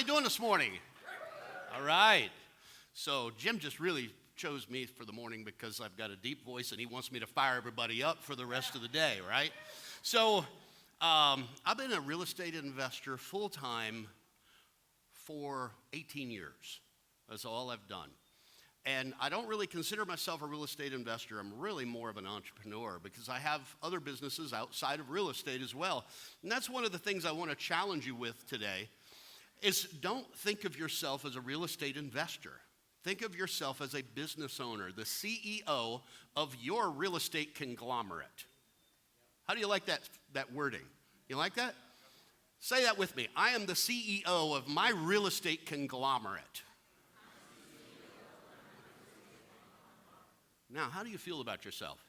doing this morning? All right. So Jim just really chose me for the morning because I've got a deep voice and he wants me to fire everybody up for the rest of the day, right? So I've been a real estate investor full-time for 18 years. That's all I've done. And I don't really consider myself a real estate investor. I'm really more of an entrepreneur because I have other businesses outside of real estate as well. And that's one of the things I want to challenge you with today is don't think of yourself as a real estate investor. Think of yourself as a business owner, the CEO of your real estate conglomerate. How do you like that wording? You like that? Say that with me. I am the CEO of my real estate conglomerate. Now, how do you feel about yourself?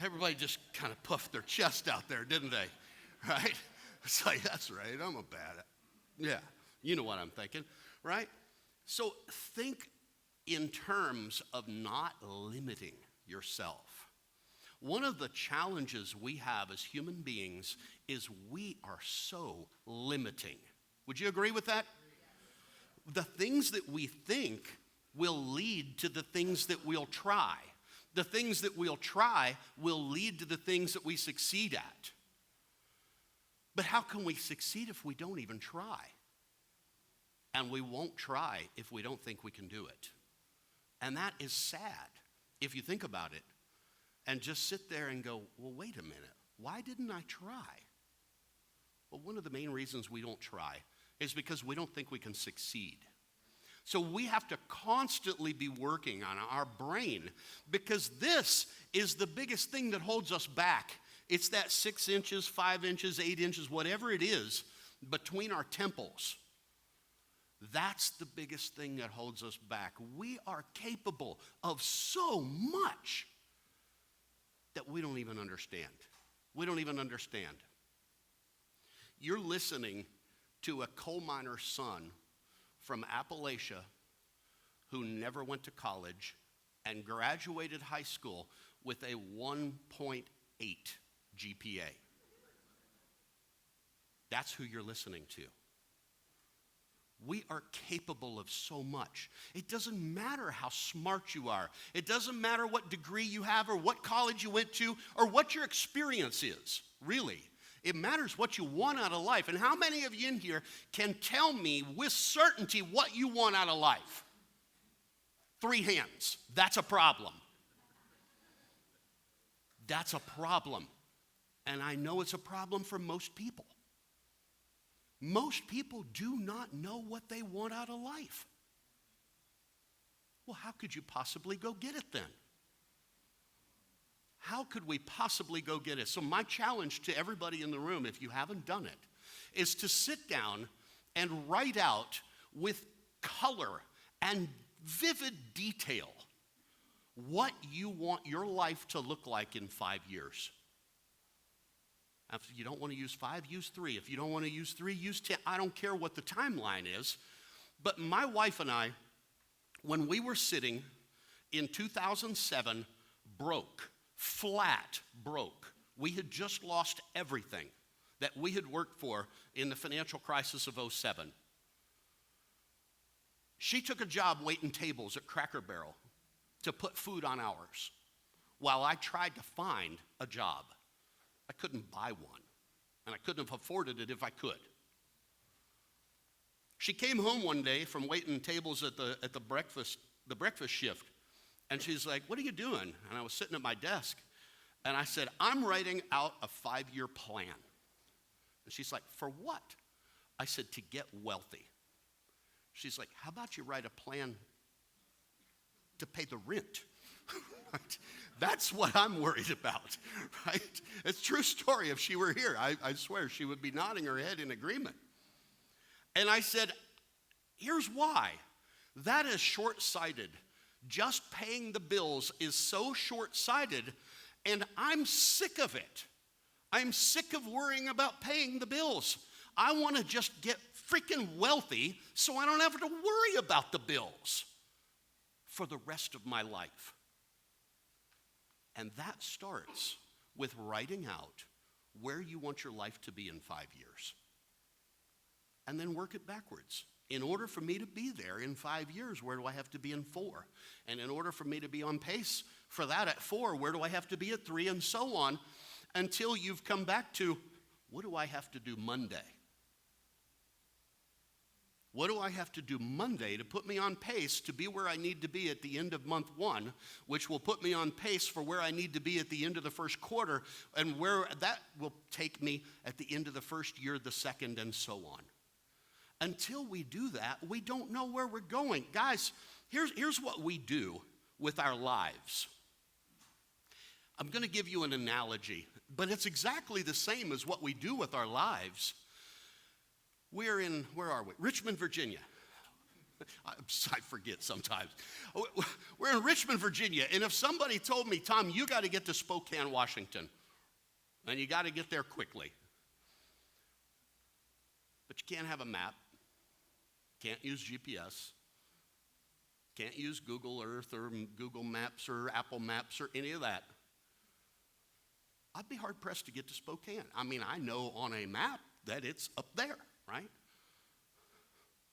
Everybody just kind of puffed their chest out there, didn't they? Right? It's like, that's right, I'm a bad. Yeah, you know what I'm thinking, right? So think in terms of not limiting yourself. One of the challenges we have as human beings is we are so limiting. Would you agree with that? The things that we think will lead to the things that we'll try. The things that we'll try will lead to the things that we succeed at. But how can we succeed if we don't even try? And we won't try if we don't think we can do it. And that is sad if you think about it and just sit there and go, well, wait a minute. Why didn't I try? Well, one of the main reasons we don't try is because we don't think we can succeed. So we have to constantly be working on our brain because this is the biggest thing that holds us back. It's that 6 inches, 5 inches, 8 inches, whatever it is between our temples. That's the biggest thing that holds us back. We are capable of so much that we don't even understand. We don't even understand. You're listening to a coal miner's son from Appalachia who never went to college and graduated high school with a 1.8 GPA. That's who you're listening to. We are capable of so much. It doesn't matter how smart you are. It doesn't matter what degree you have or what college you went to or what your experience is, really. It matters what you want out of life. And how many of you in here can tell me with certainty what you want out of life? 3 hands. That's a problem. That's a problem. And I know it's a problem for most people. Most people do not know what they want out of life. Well, how could you possibly go get it then? How could we possibly go get it? So my challenge to everybody in the room, if you haven't done it, is to sit down and write out with color and vivid detail what you want your life to look like in 5 years. If you don't want to use 5, use 3. If you don't want to use 3, use 10. I don't care what the timeline is. But my wife and I, when we were sitting in 2007, broke. Flat broke. We had just lost everything that we had worked for in the financial crisis of 07. She took a job waiting tables at Cracker Barrel to put food on ours while I tried to find a job. I couldn't buy one, and I couldn't have afforded it if I could. She came home one day from waiting tables at the breakfast shift. And she's like, what are you doing? And I was sitting at my desk. And I said, I'm writing out a 5-year plan. And she's like, for what? I said, to get wealthy. She's like, how about you write a plan to pay the rent? Right? That's what I'm worried about, right? It's a true story. If she were here, I swear she would be nodding her head in agreement. And I said, here's why. That is short-sighted. Just paying the bills is so short-sighted, and I'm sick of it. I'm sick of worrying about paying the bills. I want to just get freaking wealthy so I don't have to worry about the bills for the rest of my life. And that starts with writing out where you want your life to be in 5 years. and then work it backwards. In order for me to be there in 5 years, where do I have to be in 4? And in order for me to be on pace for that at 4, where do I have to be at 3, and so on, until you've come back to, what do I have to do Monday? What do I have to do Monday to put me on pace to be where I need to be at the end of month 1, which will put me on pace for where I need to be at the end of the first quarter, and where that will take me at the end of the first year, the second, and so on. Until we do that, we don't know where we're going. Guys, here's what we do with our lives. I'm going to give you an analogy, but it's exactly the same as what we do with our lives. We're in, where are we? Richmond, Virginia. I forget sometimes. We're in Richmond, Virginia, and if somebody told me, Tom, you got to get to Spokane, Washington, and you got to get there quickly, but you can't have a map, can't use GPS, can't use Google Earth or Google Maps or Apple Maps or any of that, I'd be hard-pressed to get to Spokane. I mean, I know on a map that it's up there, right?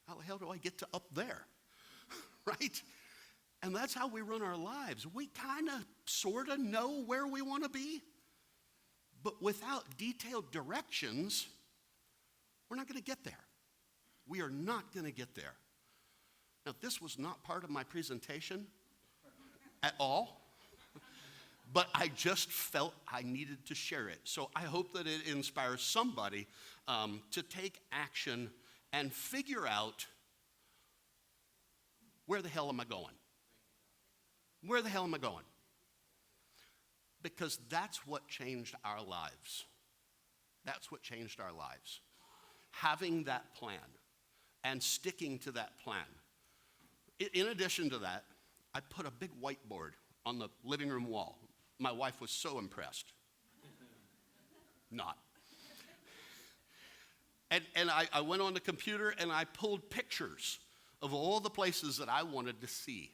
How the hell do I get to up there, right? And that's how we run our lives. We kind of, sort of know where we want to be, but without detailed directions, we're not going to get there. We are not going to get there. Now, this was not part of my presentation at all, but I just felt I needed to share it. So I hope that it inspires somebody to take action and figure out, where the hell am I going? Where the hell am I going? Because that's what changed our lives. That's what changed our lives. Having that plan and sticking to that plan. In addition to that, I put a big whiteboard on the living room wall. My wife was so impressed. Not. And I went on the computer and I pulled pictures of all the places that I wanted to see,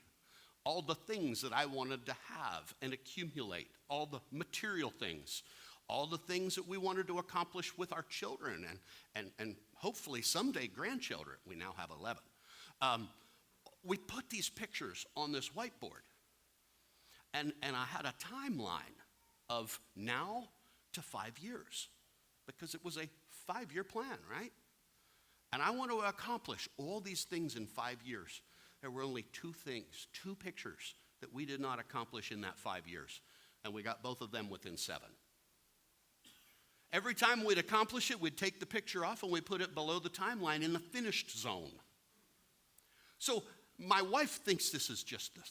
all the things that I wanted to have and accumulate, all the material things, all the things that we wanted to accomplish with our children and hopefully someday grandchildren. We now have 11. We put these pictures on this whiteboard. And I had a timeline of now to 5 years, because it was a 5-year plan, right? And I want to accomplish all these things in 5 years. There were only 2 things, 2 pictures that we did not accomplish in that 5 years. And we got both of them within 7. Every time we'd accomplish it, we'd take the picture off and we'd put it below the timeline in the finished zone. So my wife thinks this is just the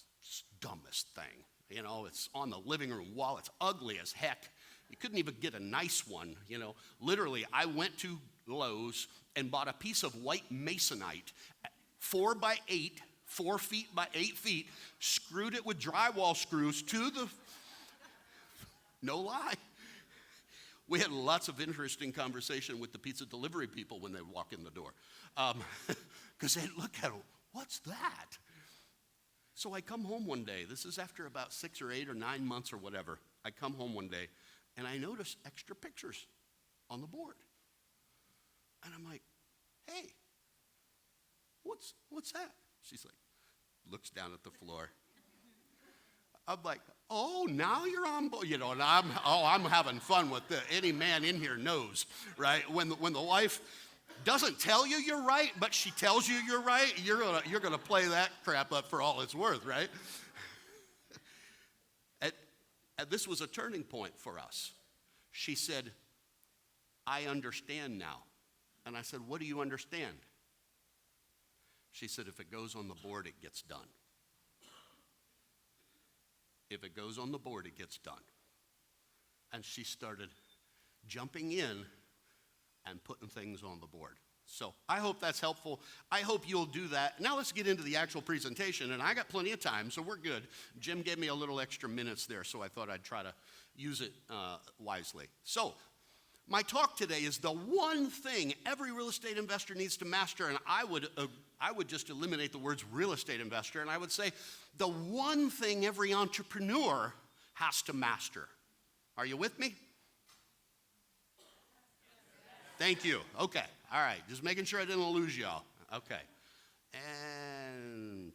dumbest thing. You know, it's on the living room wall. It's ugly as heck. You couldn't even get a nice one, you know. Literally, I went to Lowe's and bought a piece of white masonite, 4 by 8, 4 feet by 8 feet, screwed it with drywall screws to the, no lie. We had lots of interesting conversation with the pizza delivery people when they walk in the door. Because they'd look at it, what's that? So I come home one day. This is after about 6 or 8 or 9 months or whatever. I come home one day, and I notice extra pictures on the board. And I'm like, hey, what's that? She's like, looks down at the floor. I'm like, oh, now you're on board. You know, and I'm having fun with this. Any man in here knows, right? When the wife doesn't tell you you're right, but she tells you you're right, you're gonna play that crap up for all it's worth, right? And this was a turning point for us. She said, I understand now. And I said, what do you understand? She said, if it goes on the board, it gets done. If it goes on the board, it gets done. And she started jumping in and putting things on the board. So I hope that's helpful. I hope you'll do that. Now let's get into the actual presentation, and I got plenty of time, so we're good. Jim gave me a little extra minutes there, so I thought I'd try to use it wisely. So my talk today is the one thing every real estate investor needs to master, and I would just eliminate the words real estate investor, and I would say the one thing every entrepreneur has to master. Are you with me? Thank you. Okay. All right. Just making sure I didn't lose y'all. Okay. And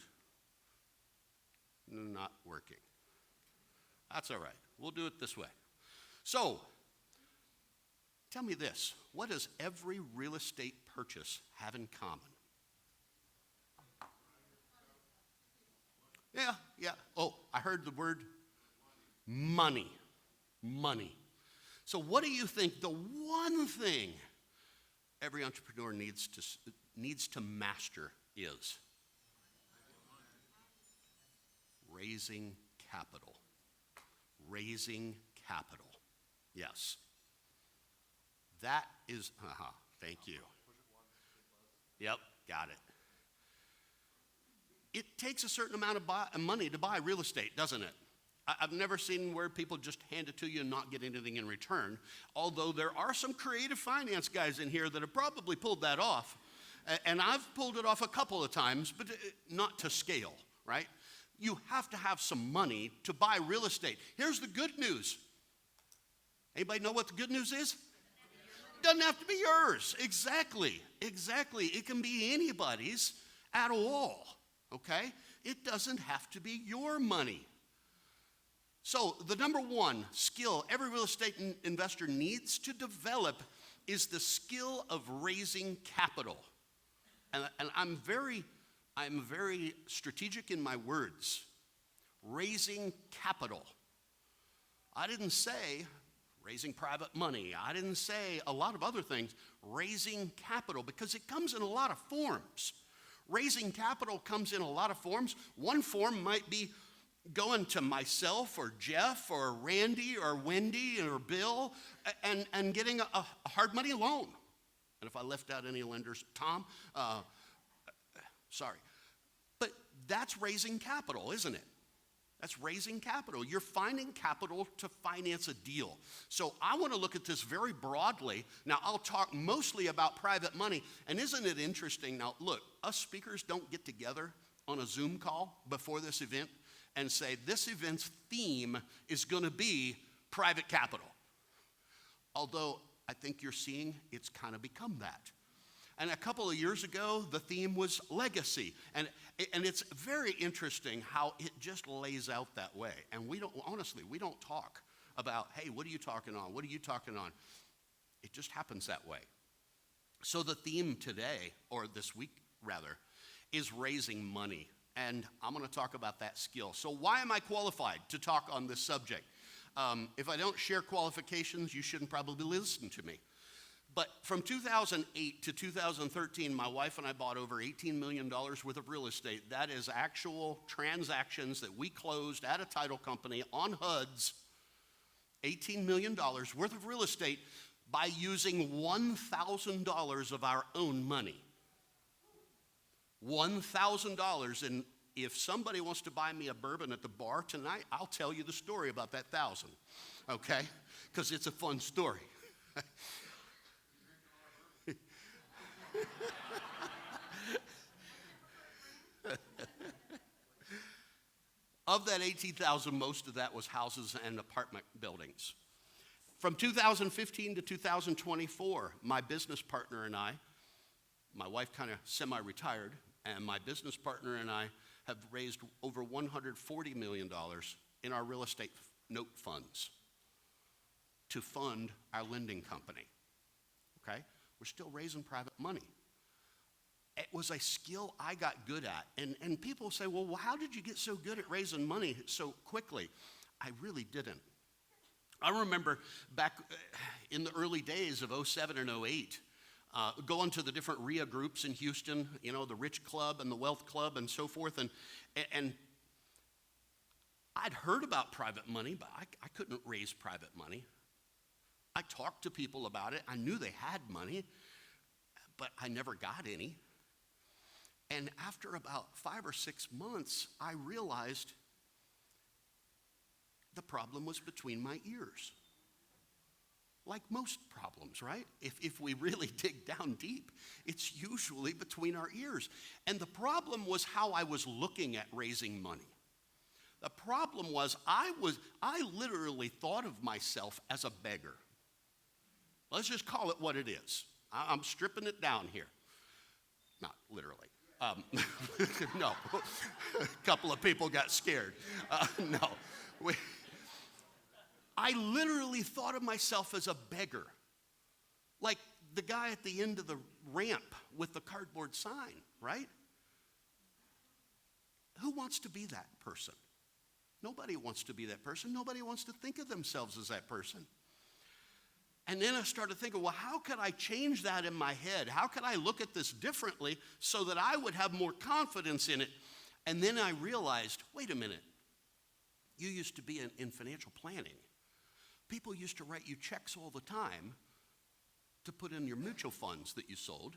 not working. That's all right. We'll do it this way. So, tell me this. What does every real estate purchase have in common? Yeah. Oh, I heard the word money. Money. So what do you think the one thing every entrepreneur needs to master is? Raising capital. Raising capital. Yes. That is, thank you. Yep, got it. It takes a certain amount of money to buy real estate, doesn't it? I've never seen where people just hand it to you and not get anything in return, although there are some creative finance guys in here that have probably pulled that off. And I've pulled it off a couple of times, but not to scale, right? You have to have some money to buy real estate. Here's the good news. Anybody know what the good news is? Doesn't have to be yours. Exactly. It can be anybody's at all, okay? It doesn't have to be your money. So the number one skill every real estate investor needs to develop is the skill of raising capital. And I'm very strategic in my words. Raising capital. I didn't say raising private money. I didn't say a lot of other things. Raising capital, because it comes in a lot of forms. Raising capital comes in a lot of forms. One form might be going to myself or Jeff or Randy or Wendy or Bill and getting a hard money loan. And if I left out any lenders, Tom, sorry. But that's raising capital, isn't it? That's raising capital. You're finding capital to finance a deal. So I want to look at this very broadly. Now, I'll talk mostly about private money. And isn't it interesting? Now, look, us speakers don't get together on a Zoom call before this event and say, this event's theme is going to be private capital. Although I think you're seeing it's kind of become that. And a couple of years ago, the theme was legacy. And it's very interesting how it just lays out that way. And we don't talk about, hey, what are you talking on? What are you talking on? It just happens that way. So the theme today, or this week rather, is raising money. And I'm going to talk about that skill. So why am I qualified to talk on this subject? If I don't share qualifications, you shouldn't probably listen to me. But from 2008 to 2013, my wife and I bought over $18 million worth of real estate. That is actual transactions that we closed at a title company on HUDs, $18 million worth of real estate by using $1,000 of our own money. $1,000, and if somebody wants to buy me a bourbon at the bar tonight, I'll tell you the story about that 1,000, okay? Because it's a fun story. Of that 18,000, most of that was houses and apartment buildings. From 2015 to 2024, my business partner and I, my wife kind of semi-retired, and my business partner and I have raised over $140 million in our real estate note funds to fund our lending company, okay? We're still raising private money. It was a skill I got good at. And people say, well, how did you get so good at raising money so quickly? I really didn't. I remember back in the early days of 07 and 08, going to the different RIA groups in Houston, you know, the Rich Club and the Wealth Club and so forth. And I'd heard about private money, but I couldn't raise private money. I talked to people about it. I knew they had money, but I never got any. And after about 5 or 6 months, I realized the problem was between my ears. Like most problems, right? If we really dig down deep, it's usually between our ears. And the problem was how I was looking at raising money. The problem was I literally thought of myself as a beggar. Let's just call it what it is. I'm stripping it down here. Not literally. No. A couple of people got scared. No. I literally thought of myself as a beggar. Like the guy at the end of the ramp with the cardboard sign, right? Who wants to be that person? Nobody wants to be that person. Nobody wants to think of themselves as that person. And then I started thinking, well, how could I change that in my head? How could I look at this differently so that I would have more confidence in it? And then I realized, wait a minute. You used to be in financial planning. People used to write you checks all the time to put in your mutual funds that you sold.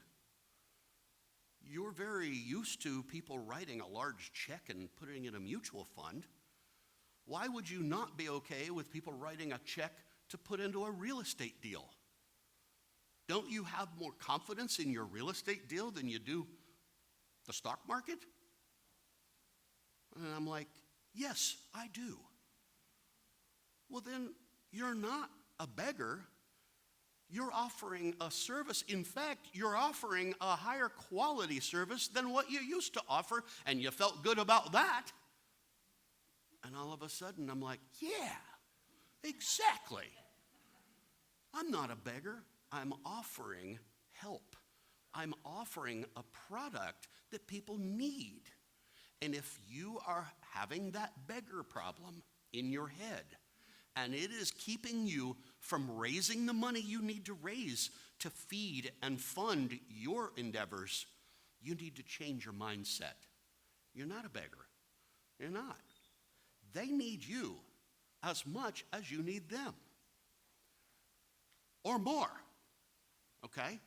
You're very used to people writing a large check and putting it in a mutual fund. Why would you not be okay with people writing a check to put into a real estate deal? Don't you have more confidence in your real estate deal than you do the stock market? And I'm like, yes, I do. Well, then you're not a beggar. You're offering a service. In fact, you're offering a higher quality service than what you used to offer, and you felt good about that. And all of a sudden, I'm like, yeah, exactly. I'm not a beggar. I'm offering help. I'm offering a product that people need. And if you are having that beggar problem in your head, and it is keeping you from raising the money you need to raise to feed and fund your endeavors, you need to change your mindset. You're not a beggar. You're not. They need you as much as you need them. Or more. Okay?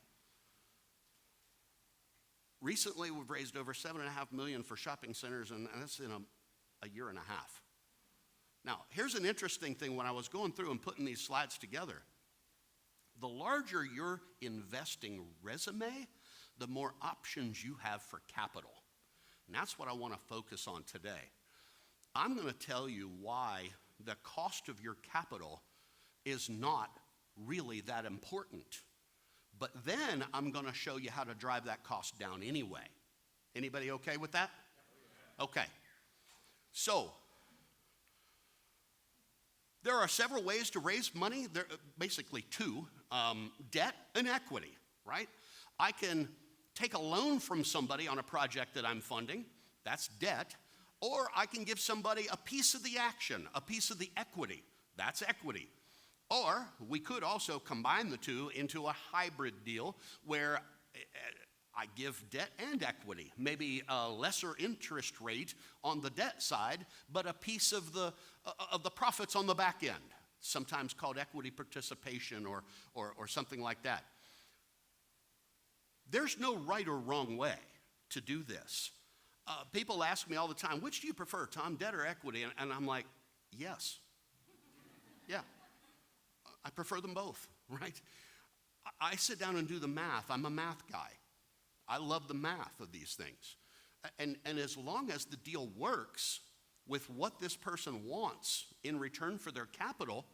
Recently, we've raised over $7.5 million for shopping centers, and that's in a year and a half. Now, here's an interesting thing. When I was going through and putting these slides together, the larger your investing resume, the more options you have for capital. And that's what I want to focus on today. I'm going to tell you why the cost of your capital is not really that important. But then I'm going to show you how to drive that cost down anyway. Anybody okay with that? Okay. So, there are several ways to raise money. There are basically two, debt and equity, right? I can take a loan from somebody on a project that I'm funding. That's debt. Or I can give somebody a piece of the action, a piece of the equity. That's equity. Or we could also combine the two into a hybrid deal where I give debt and equity, maybe a lesser interest rate on the debt side, but a piece of the profits on the back end, sometimes called equity participation or something like that. There's no right or wrong way to do this. People ask me all the time, which do you prefer, Tom, debt or equity? And I'm like, yes. Yeah. I prefer them both, right? I sit down and do the math. I'm a math guy. I love the math of these things. And as long as the deal works with what this person wants in return for their capital,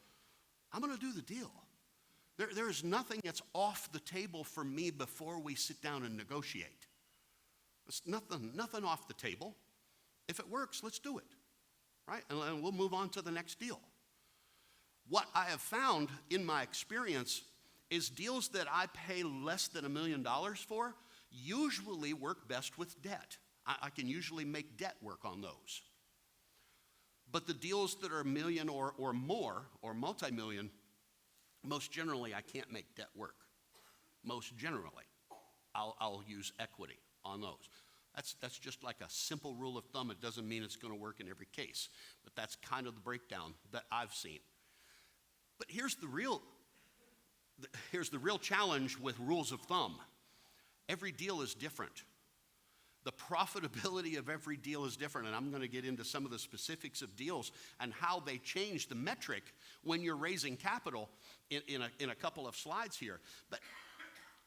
I'm going to do the deal. There is nothing that's off the table for me before we sit down and negotiate. There's nothing off the table. If it works, let's do it, right? And we'll move on to the next deal. What I have found in my experience is deals that I pay less than $1 million for usually work best with debt. I can usually make debt work on those. But the deals that are $1 million or more, or multi-million, most generally I can't make debt work. Most generally, I'll use equity on those. That's just like a simple rule of thumb. It doesn't mean it's going to work in every case, but that's kind of the breakdown that I've seen. But here's the real challenge with rules of thumb. Every deal is different. The profitability of every deal is different, and I'm going to get into some of the specifics of deals and how they change the metric when you're raising capital in a couple of slides here. But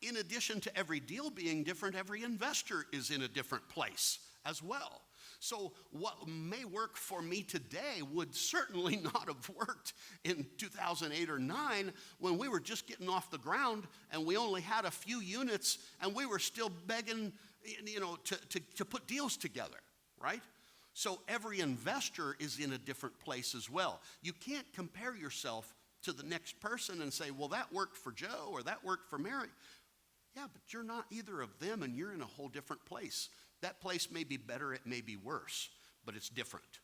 in addition to every deal being different, every investor is in a different place as well. So what may work for me today would certainly not have worked in 2008 or 9 when we were just getting off the ground and we only had a few units and we were still begging, to put deals together, right? So every investor is in a different place as well. You can't compare yourself to the next person and say, well, that worked for Joe or that worked for Mary. Yeah, but you're not either of them and you're in a whole different place. That place may be better, it may be worse, but it's different.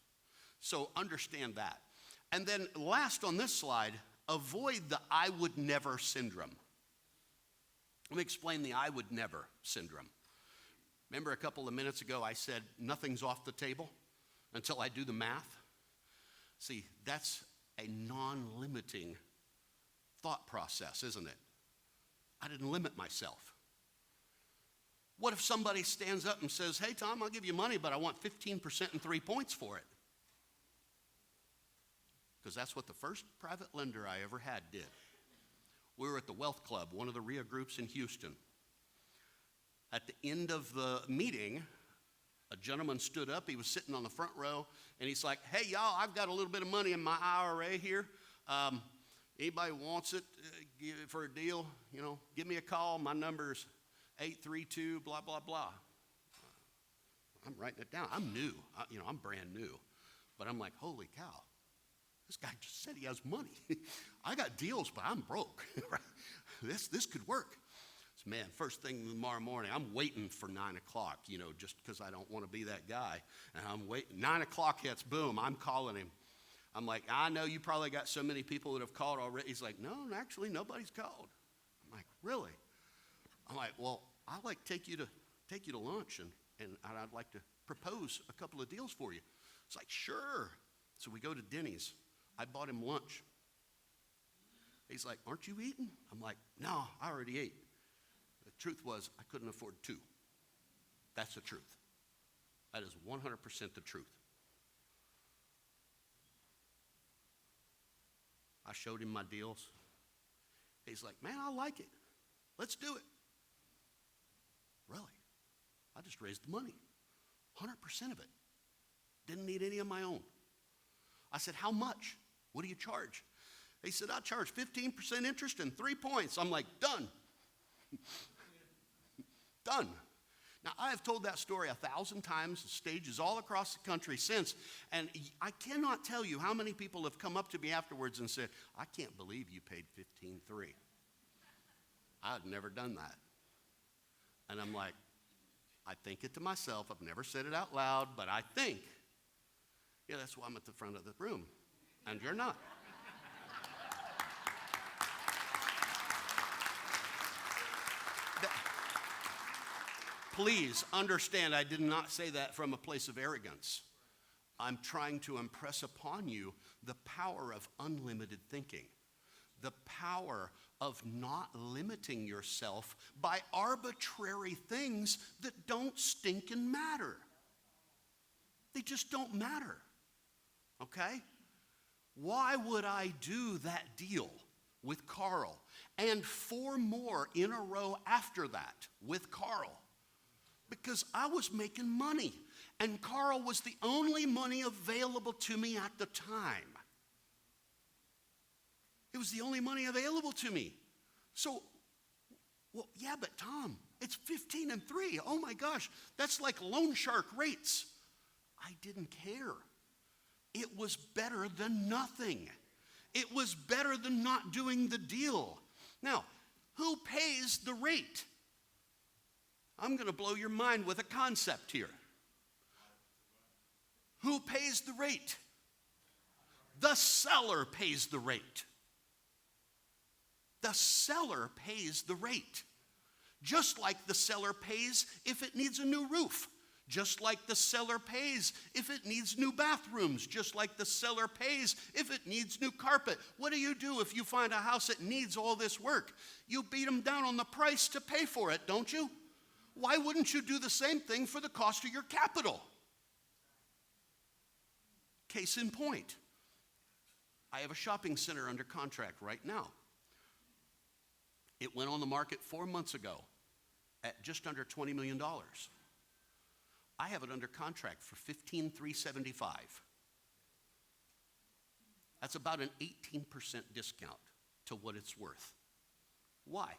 So understand that. And then last on this slide, avoid the I would never syndrome. Let me explain the I would never syndrome. Remember a couple of minutes ago I said nothing's off the table until I do the math? See, that's a non-limiting thought process, isn't it? I didn't limit myself. What if somebody stands up and says, hey, Tom, I'll give you money, but I want 15% and 3 points for it? Because that's what the first private lender I ever had did. We were at the Wealth Club, one of the RIA groups in Houston. At the end of the meeting, a gentleman stood up. He was sitting on the front row, and he's like, hey, y'all, I've got a little bit of money in my IRA here. Anybody wants it for a deal, give me a call. My number's 832, blah, blah, blah. I'm writing it down. I'm new. I'm brand new. But I'm like, holy cow. This guy just said he has money. I got deals, but I'm broke. This could work. So, man, first thing tomorrow morning, I'm waiting for 9 o'clock, just because I don't want to be that guy. And I'm waiting. 9 o'clock hits, boom, I'm calling him. I'm like, I know you probably got so many people that have called already. He's like, no, actually, nobody's called. I'm like, really? I'm like, well, I'd like to take you to lunch, and I'd like to propose a couple of deals for you. It's like, sure. So we go to Denny's. I bought him lunch. He's like, aren't you eating? I'm like, no, I already ate. The truth was, I couldn't afford 2. That's the truth. That is 100% the truth. I showed him my deals. He's like, man, I like it. Let's do it. Really? I just raised the money. 100% of it. Didn't need any of my own. I said, how much? What do you charge? He said, I charge 15% interest and 3 points. I'm like, done. Done. Now, I have told that story 1,000 times, stages all across the country since, and I cannot tell you how many people have come up to me afterwards and said, I can't believe you paid 15.3. I've never done that. And I'm like, I think it to myself. I've never said it out loud, but I think, yeah, that's why I'm at the front of the room, and you're not. Please understand, I did not say that from a place of arrogance. I'm trying to impress upon you the power of unlimited thinking, the power of not limiting yourself by arbitrary things that don't stink and matter. They just don't matter, okay? Why would I do that deal with Carl and 4 more in a row after that with Carl? Because I was making money, and Carl was the only money available to me at the time. It was the only money available to me. So, well, yeah, but Tom, it's 15 and 3. Oh my gosh, that's like loan shark rates. I didn't care. It was better than nothing. It was better than not doing the deal. Now, who pays the rate? I'm going to blow your mind with a concept here. Who pays the rate? The seller pays the rate. The seller pays the rate. Just like the seller pays if it needs a new roof. Just like the seller pays if it needs new bathrooms. Just like the seller pays if it needs new carpet. What do you do if you find a house that needs all this work? You beat them down on the price to pay for it, don't you? Why wouldn't you do the same thing for the cost of your capital? Case in point, I have a shopping center under contract right now. It went on the market 4 months ago at just under $20 million. I have it under contract for $15,375. That's about an 18% discount to what it's worth. Why?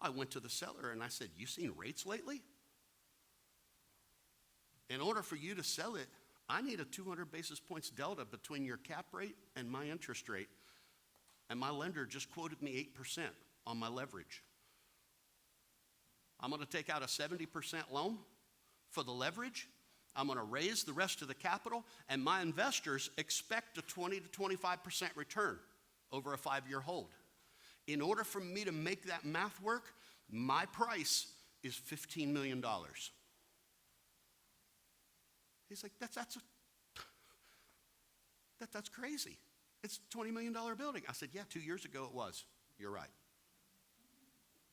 I went to the seller and I said, you seen rates lately? In order for you to sell it, I need a 200 basis points delta between your cap rate and my interest rate. And my lender just quoted me 8% on my leverage. I'm going to take out a 70% loan for the leverage. I'm going to raise the rest of the capital, and my investors expect a 20 to 25% return over a 5-year hold. In order for me to make that math work, my price is $15 million. He's like, that's crazy. It's a $20 million building. I said, yeah, 2 years ago it was. You're right.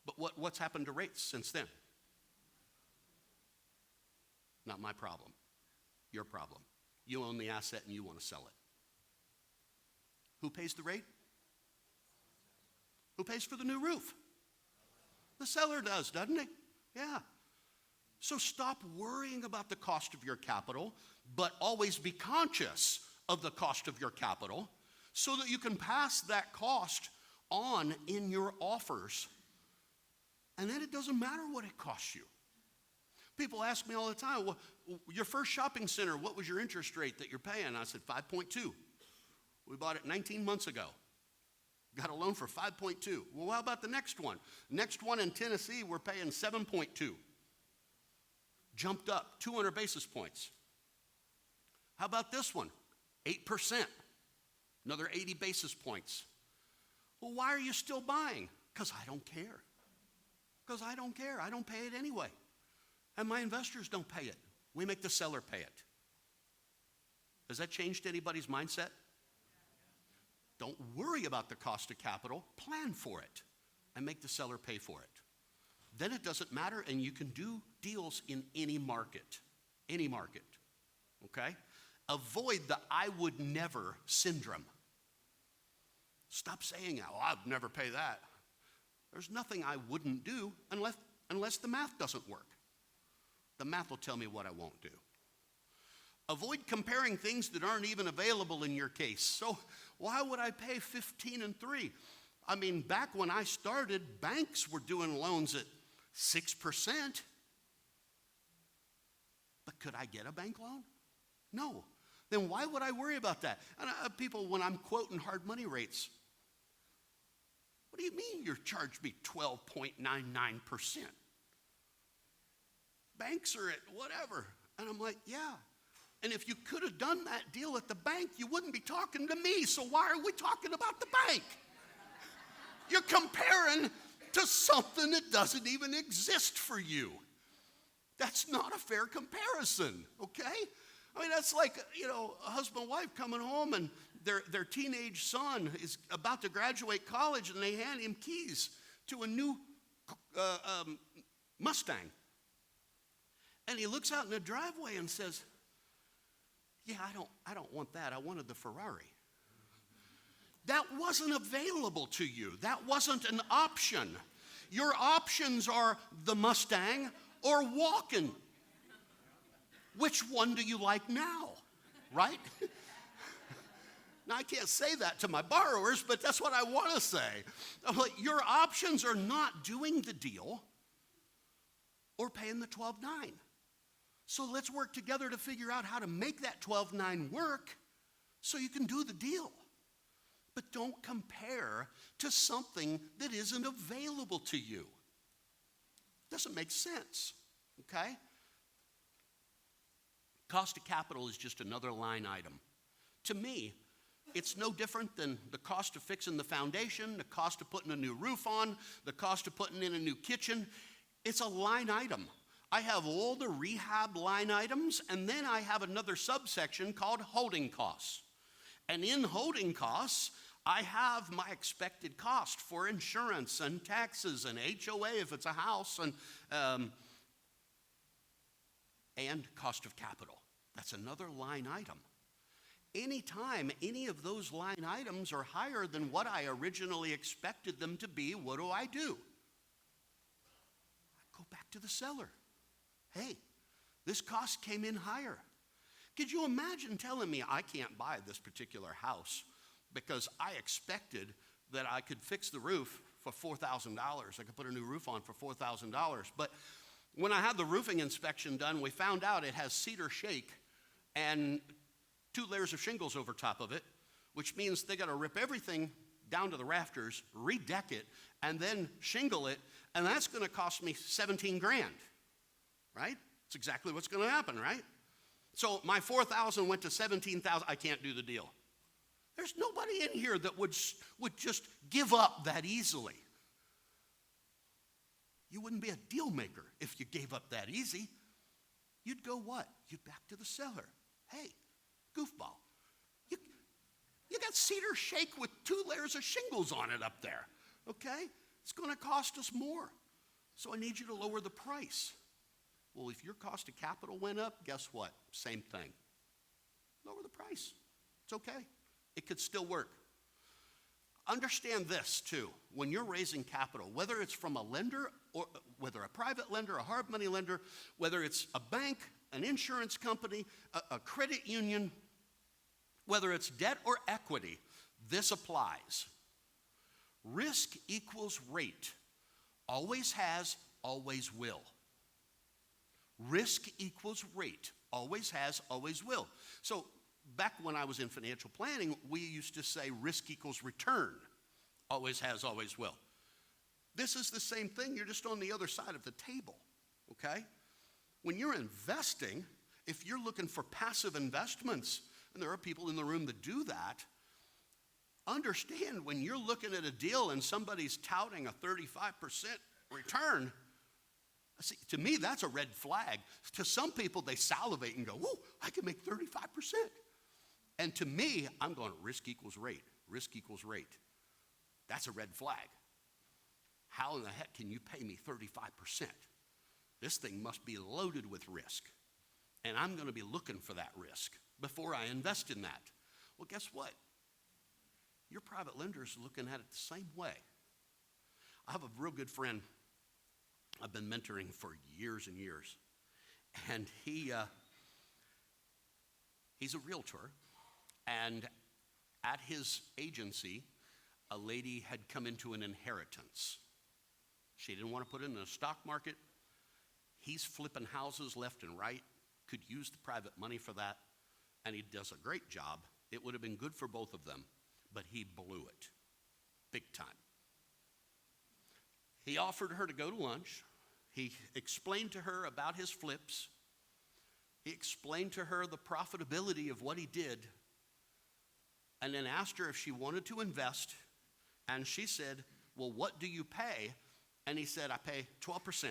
But what's happened to rates since then? Not my problem. Your problem. You own the asset and you want to sell it. Who pays the rate? Who pays for the new roof? The seller does, doesn't he? Yeah. So stop worrying about the cost of your capital, but always be conscious of the cost of your capital so that you can pass that cost on in your offers. And then it doesn't matter what it costs you. People ask me all the time, well, your first shopping center, what was your interest rate that you're paying? I said 5.2. We bought it 19 months ago. Got a loan for 5.2. Well, how about the next one? Next one in Tennessee, we're paying 7.2. Jumped up 200 basis points. How about this one? 8%. Another 80 basis points. Well, why are you still buying? Because I don't care. Because I don't care. I don't pay it anyway. And my investors don't pay it. We make the seller pay it. Has that changed anybody's mindset? Don't worry about the cost of capital. Plan for it and make the seller pay for it. Then it doesn't matter, and you can do deals in any market. Any market. Okay? Avoid the I would never syndrome. Stop saying, oh, I'd never pay that. There's nothing I wouldn't do unless the math doesn't work. The math will tell me what I won't do. Avoid comparing things that aren't even available in your case. So why would I pay 15 and 3? I mean, back when I started, banks were doing loans at 6%. But could I get a bank loan? No. Then why would I worry about that? And people, when I'm quoting hard money rates, what do you mean you're charged me 12.99%? Banks are at whatever. And I'm like, yeah. And if you could have done that deal at the bank, you wouldn't be talking to me. So why are we talking about the bank? You're comparing to something that doesn't even exist for you. That's not a fair comparison, okay? I mean, that's like, a husband and wife coming home and their teenage son is about to graduate college and they hand him keys to a new Mustang. And he looks out in the driveway and says, yeah, I don't want that. I wanted the Ferrari. That wasn't available to you. That wasn't an option. Your options are the Mustang or walking. Which one do you like now? Right? Now, I can't say that to my borrowers, but that's what I want to say. I'm like, your options are not doing the deal or paying the 12.9. So let's work together to figure out how to make that 12.9 work so you can do the deal. But don't compare to something that isn't available to you. Doesn't make sense, okay? Cost of capital is just another line item. To me, it's no different than the cost of fixing the foundation, the cost of putting a new roof on, the cost of putting in a new kitchen. It's a line item. I have all the rehab line items, and then I have another subsection called holding costs. And in holding costs, I have my expected cost for insurance and taxes and HOA if it's a house, and cost of capital. That's another line item. Anytime any of those line items are higher than what I originally expected them to be, what do? I go back to the seller. Hey, This cost came in higher. Could you imagine telling me I can't buy this particular house because I expected that I could fix the roof for $4,000. I could put a new roof on for $4,000. But when I had the roofing inspection done, we found out it has cedar shake and 2 layers of shingles over top of it, which means they got to rip everything down to the rafters, redeck it, and then shingle it, and that's going to cost me 17 grand, right? That's exactly what's going to happen, right? So my 4,000 went to 17,000. I can't do the deal. There's nobody in here that would just give up that easily. You wouldn't be a deal maker if you gave up that easy. You'd go what? You'd back to the seller. Hey, goofball, you got cedar shake with 2 layers of shingles on it up there, okay? It's going to cost us more, so I need you to lower the price. Well, if your cost of capital went up, guess what? Same thing. Lower the price. It's okay. It could still work. Understand this, too. When you're raising capital, whether it's from a lender, or whether a private lender, a hard money lender, whether it's a bank, an insurance company, a credit union, whether it's debt or equity, this applies. Risk equals rate. Always has, always will. Risk equals rate. Always has, always will. So back when I was in financial planning, we used to say risk equals return. Always has, always will. This is the same thing. You're just on the other side of the table, okay? When you're investing, if you're looking for passive investments, and there are people in the room that do that, understand when you're looking at a deal and somebody's touting a 35% return, see, to me, that's a red flag. To some people, they salivate and go, whoa, I can make 35%. And to me, I'm going, risk equals rate. Risk equals rate. That's a red flag. How in the heck can you pay me 35%? This thing must be loaded with risk. And I'm going to be looking for that risk before I invest in that. Well, guess what? Your private lender is looking at it the same way. I have a real good friend I've been mentoring for years and years. And he's a realtor. And at his agency, a lady had come into an inheritance. She didn't want to put it in the stock market. He's flipping houses left and right, could use the private money for that, and he does a great job. It would have been good for both of them, but he blew it big time. He offered her to go to lunch. He explained to her about his flips. He explained to her the profitability of what he did, and then asked her if she wanted to invest. And she said, well, what do you pay? And he said, I pay 12%.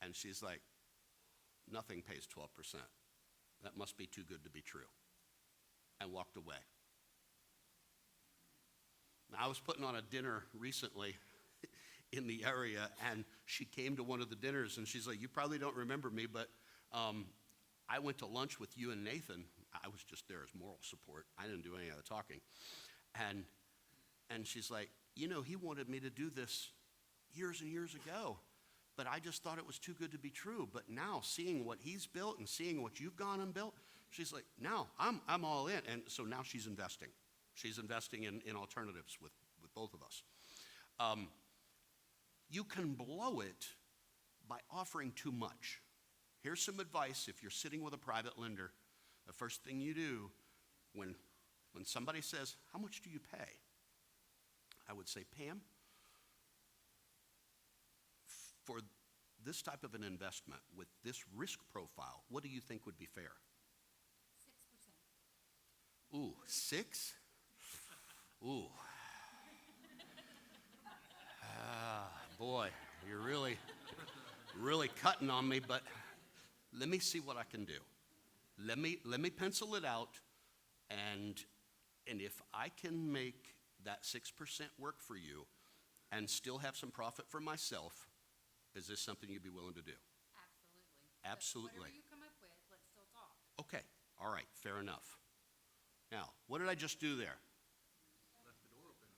And she's like, nothing pays 12%. That must be too good to be true. And walked away. Now, I was putting on a dinner recently in the area, and she came to one of the dinners, and she's like, you probably don't remember me, but I went to lunch with you and Nathan. I was just there as moral support. I didn't do any of the talking. And she's like, you know, he wanted me to do this years and years ago, but I just thought it was too good to be true. But now, seeing what he's built and seeing what you've gone and built, she's like, now I'm all in. And so now she's investing. She's investing in alternatives with both of us. You can blow it by offering too much. Here's some advice if you're sitting with a private lender. The first thing you do when somebody says, how much do you pay? I would say, Pam, for this type of an investment with this risk profile, what do you think would be fair? 6%. Ooh, 6? Ooh. Boy, you're really cutting on me, but let me see what I can do. Let me pencil it out, and if I can make that 6% work for you and still have some profit for myself, is this something you'd be willing to do? Absolutely. Whatever you come up with, let's still talk. Okay, all right, fair enough. Now, what did I just do there? Left the door open.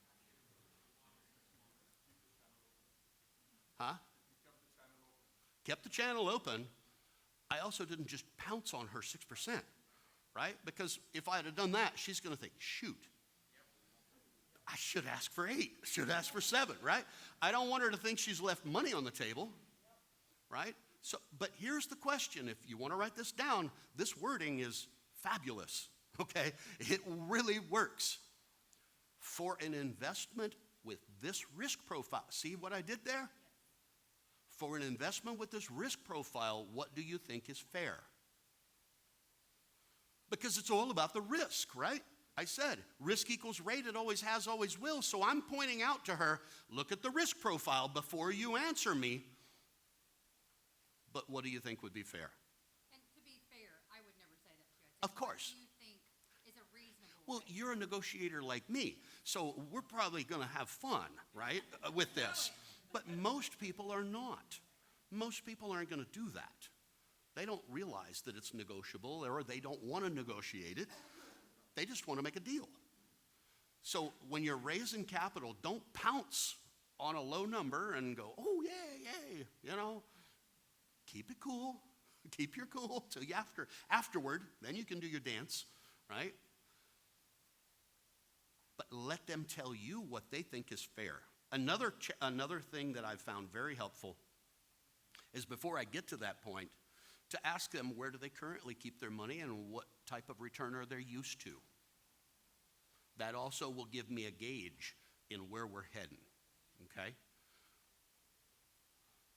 Huh? You kept the channel kept the channel open. I also didn't just pounce on her 6%, right? Because if I had done that, she's going to think, shoot, I should ask for 8, should ask for 7, right? I don't want her to think she's left money on the table, right? So, but here's the question. If you want to write this down, this wording is fabulous, okay? It really works. For an investment with this risk profile, see what I did there? For an investment with this risk profile, what do you think is fair? Because it's all about the risk, right? I said, risk equals rate, it always has, always will. So I'm pointing out to her, look at the risk profile before you answer me. But what do you think would be fair? And to be fair, I would never say that to you. Of course. What do you think is a reasonable Well, rate? you're a negotiator like me, so we're probably going to have fun, right, with this. But most people are not. Most people aren't going to do that. They don't realize that it's negotiable, or they don't want to negotiate it. They just want to make a deal. So when you're raising capital, don't pounce on a low number and go, oh, yay, you know. Keep it cool. Keep your cool till you afterward. Then you can do your dance, right? But let them tell you what they think is fair. Another thing that I've found very helpful is before I get to that point, to ask them where do they currently keep their money and what type of return are they used to. That also will give me a gauge in where we're heading, okay?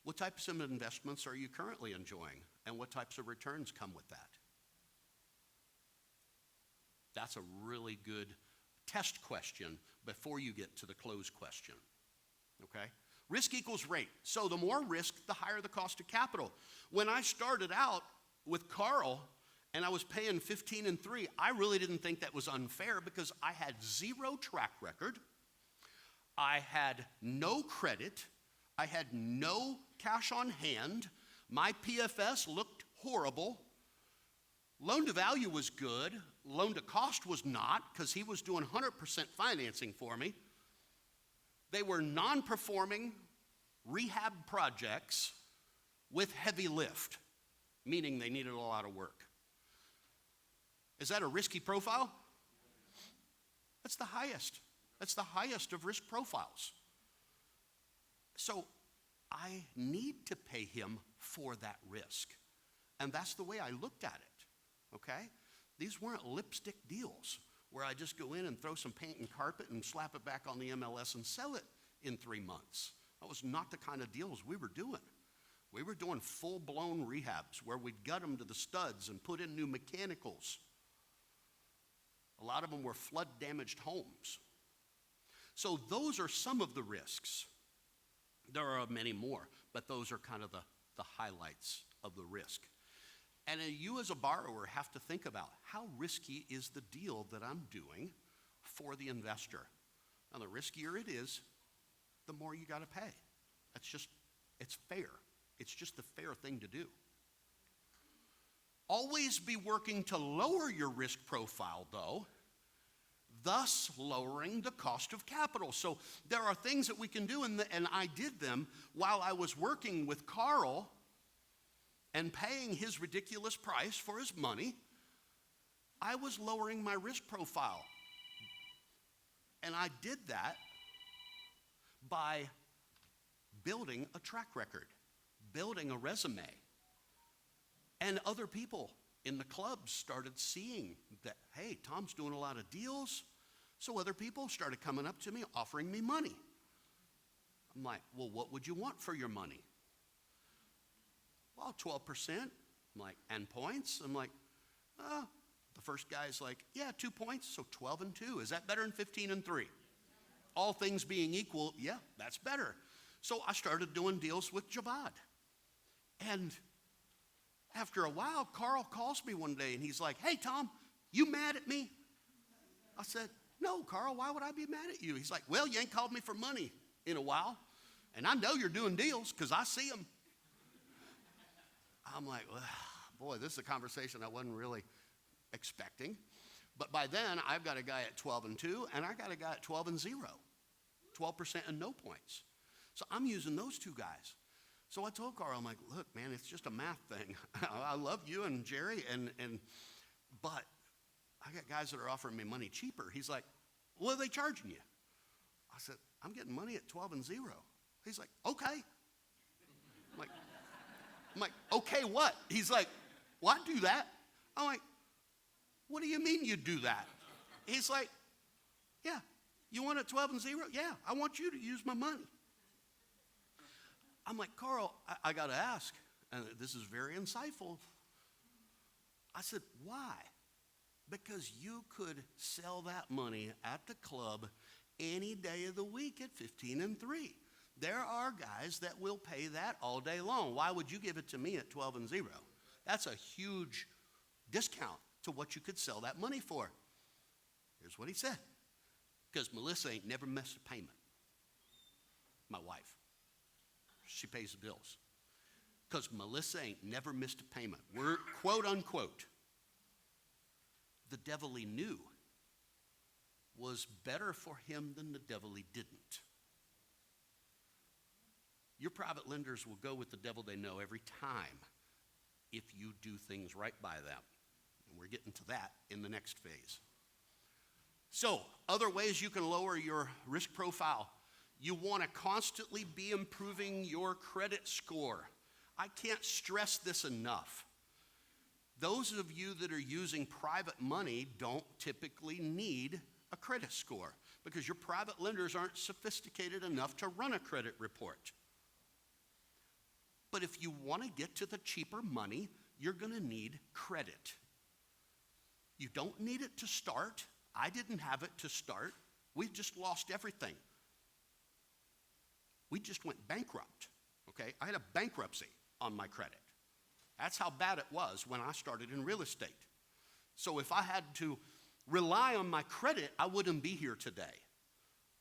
What types of investments are you currently enjoying, and what types of returns come with that? That's a really good test question before you get to the close question, okay? Risk equals rate. So the more risk, the higher the cost of capital. When I started out with Carl and I was paying 15 and 3, I really didn't think that was unfair because I had 0 track record. I had no credit. I had no cash on hand. My PFS looked horrible. Loan to value was good. Loan to cost was not because he was doing 100% financing for me. They were non-performing rehab projects with heavy lift, meaning they needed a lot of work. Is that a risky profile? That's the highest. That's the highest of risk profiles. So I need to pay him for that risk. And that's the way I looked at it, okay? These weren't lipstick deals where I just go in and throw some paint and carpet and slap it back on the MLS and sell it in 3 months. That was not the kind of deals we were doing. We were doing full-blown rehabs where we'd gut them to the studs and put in new mechanicals. A lot of them were flood-damaged homes. So those are some of the risks. There are many more, but those are kind of the highlights of the risk. And you as a borrower have to think about how risky is the deal that I'm doing for the investor. Now, the riskier it is, the more you got to pay. It's fair. It's just the fair thing to do. Always be working to lower your risk profile, though, thus lowering the cost of capital. So there are things that we can do, and I did them while I was working with Carl and paying his ridiculous price for his money. I was lowering my risk profile. And I did that by building a track record, building a resume. And other people in the clubs started seeing that, hey, Tom's doing a lot of deals. So other people started coming up to me, offering me money. I'm like, well, what would you want for your money? Well, 12%. I'm like, and points? I'm like, the first guy's like, yeah, 2 points, so 12 and 2. Is that better than 15 and 3? All things being equal, yeah, that's better. So I started doing deals with Javad. And after a while, Carl calls me one day and he's like, hey, Tom, you mad at me? I said, no, Carl, why would I be mad at you? He's like, well, you ain't called me for money in a while. And I know you're doing deals because I see them. I'm like, well, boy, this is a conversation I wasn't really expecting. But by then, I've got a guy at 12 and 2, and I got a guy at 12 and 0, 12% and no points. So I'm using those two guys. So I told Carl, I'm like, look, man, it's just a math thing. I love you and Jerry, but I got guys that are offering me money cheaper. He's like, what are they charging you? I said, I'm getting money at 12 and 0. He's like, okay. I'm like, okay, what? He's like, well, I do that. I'm like, what do you mean you do that? He's like, yeah, you want it 12 and 0? Yeah, I want you to use my money. I'm like, Carl, I got to ask, and this is very insightful. I said, why? Because you could sell that money at the club any day of the week at 15 and 3. There are guys that will pay that all day long. Why would you give it to me at 12 and 0? That's a huge discount to what you could sell that money for. Here's what he said. Because Melissa ain't never missed a payment. My wife. She pays the bills. Because Melissa ain't never missed a payment. We're quote unquote. The devil he knew was better for him than the devil he didn't. Your private lenders will go with the devil they know every time if you do things right by them. And we're getting to that in the next phase. So, other ways you can lower your risk profile. You want to constantly be improving your credit score. I can't stress this enough. Those of you that are using private money don't typically need a credit score because your private lenders aren't sophisticated enough to run a credit report. But if you want to get to the cheaper money, you're going to need credit. You don't need it to start. I didn't have it to start. We've just lost everything. We just went bankrupt, okay? I had a bankruptcy on my credit. That's how bad it was when I started in real estate. So if I had to rely on my credit, I wouldn't be here today.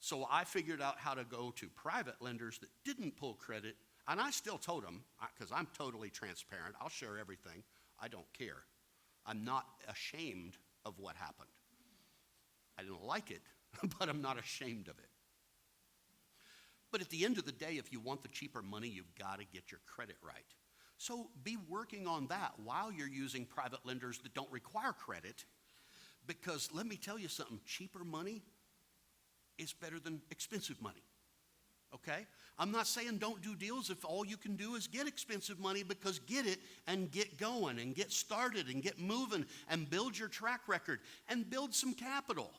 So I figured out how to go to private lenders that didn't pull credit, and I still told them, because I'm totally transparent, I'll share everything. I don't care. I'm not ashamed of what happened. I didn't like it, but I'm not ashamed of it. But at the end of the day, if you want the cheaper money, you've got to get your credit right. So be working on that while you're using private lenders that don't require credit, because let me tell you something, cheaper money is better than expensive money, okay? I'm not saying don't do deals if all you can do is get expensive money, because get it and get going and get started and get moving and build your track record and build some capital.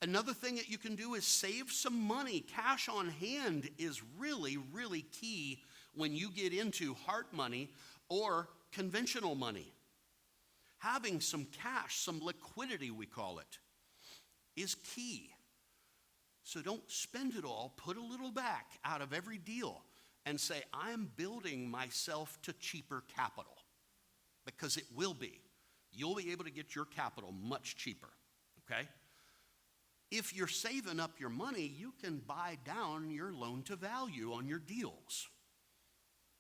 Another thing that you can do is save some money. Cash on hand is really, really key when you get into hard money or conventional money. Having some cash, some liquidity we call it, is key. So don't spend it all. Put a little back out of every deal and say, I'm building myself to cheaper capital, because it will be. You'll be able to get your capital much cheaper, okay? If you're saving up your money, you can buy down your loan to value on your deals.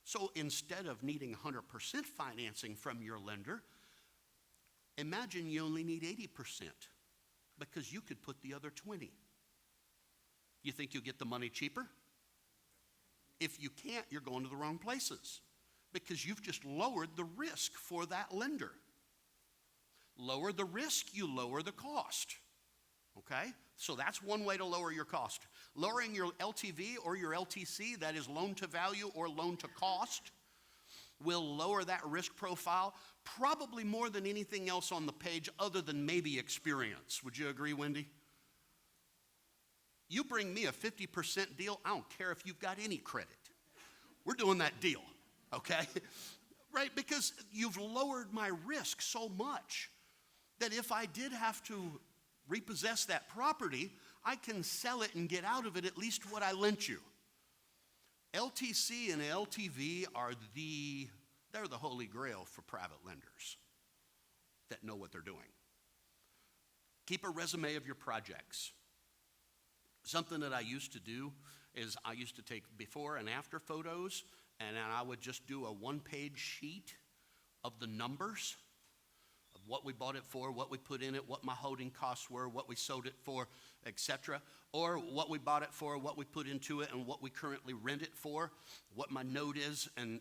So instead of needing 100% financing from your lender, imagine you only need 80%, because you could put the other 20. You think you'll get the money cheaper? If you can't, you're going to the wrong places, because you've just lowered the risk for that lender. Lower the risk, you lower the cost. Okay? So that's one way to lower your cost. Lowering your LTV or your LTC, that is loan to value or loan to cost, will lower that risk profile probably more than anything else on the page, other than maybe experience. Would you agree, Wendy? You bring me a 50% deal, I don't care if you've got any credit. We're doing that deal, okay? Right? Because you've lowered my risk so much that if I did have to repossess that property, I can sell it and get out of it at least what I lent you. LTC and LTV are they're the holy grail for private lenders that know what they're doing. Keep a resume of your projects. Something that I used to do is I used to take before and after photos, and then I would just do a one-page sheet of the numbers of what we bought it for, what we put in it, what my holding costs were, what we sold it for, etc. Or what we bought it for, what we put into it, and what we currently rent it for, what my note is, and